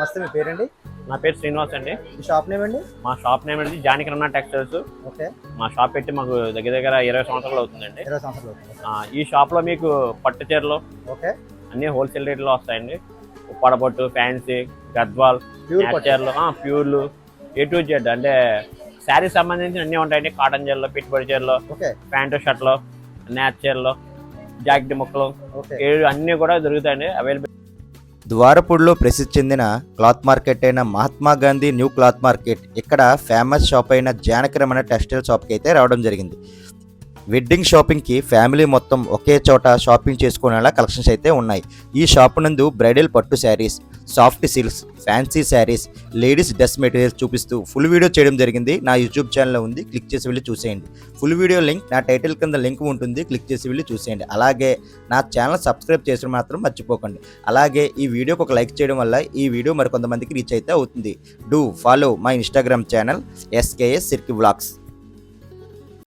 నమస్తే, మీ పేరండి? నా పేరు శ్రీనివాస్ అండి. ఈ షాప్ నేమ్ అండి? మా షాప్ నేమ్ అండి జానకి రమణ టెక్స్టైల్స్. ఓకే. మా షాప్ పెట్టి మాకు దగ్గర దగ్గర 20 సంవత్సరాలు అవుతుందండి. 20 సంవత్సరాలు అవుతుంది. ఈ షాప్లో మీకు పట్టు చీరలు ఓకే. అన్ని హోల్సేల్ రేట్లో వస్తాయండి. ఉప్పాడ పట్టు, ఫ్యాన్సీ, గద్వాల్, ప్యూర్ చీరలు, ప్యూర్లు, ఏ టు జెడ్ అంటే శారీస్ సంబంధించిన అన్నీ ఉంటాయండి. కాటన్ చీరలు, పెట్టుబడి చీరలు, ప్యాంటు షర్ట్లు, నేచ్ చీరలు, జాకెట్ ముక్కలు, అన్నీ కూడా దొరుకుతాయండి అవైలబుల్. ద్వారపూడిలో ప్రసిద్ధి చెందిన క్లాత్ మార్కెట్ అయిన Mahatma Gandhi new cloth market ఇక్కడ ఫేమస్ షాప్ అయిన జానకి రమణ టెక్స్టైల్ షాప్కి అయితే రావడం జరిగింది. వెడ్డింగ్ షాపింగ్కి ఫ్యామిలీ మొత్తం ఒకే చోట షాపింగ్ చేసుకునేలా కలెక్షన్స్ అయితే ఉన్నాయి. ఈ షాప్ నందు బ్రైడల్ పట్టు saris, soft silks, fancy saris, ladies dress materials చూపిస్తూ ఫుల్ వీడియో చేయడం జరిగింది. నా యూట్యూబ్ ఛానల్లో ఉంది, క్లిక్ చేసి వెళ్ళి చూసేయండి. ఫుల్ వీడియో లింక్ నా టైటిల్ కింద లింక్ ఉంటుంది, క్లిక్ చేసి వెళ్ళి చూసేయండి. అలాగే నా ఛానల్ సబ్స్క్రైబ్ చేసిన మాత్రం మర్చిపోకండి. అలాగే ఈ వీడియోకి ఒక లైక్ చేయడం వల్ల ఈ వీడియో మరికొంతమందికి రీచ్ అయితే అవుతుంది. Do follow my Instagram channel SKS సిర్కి వ్లాగ్స్.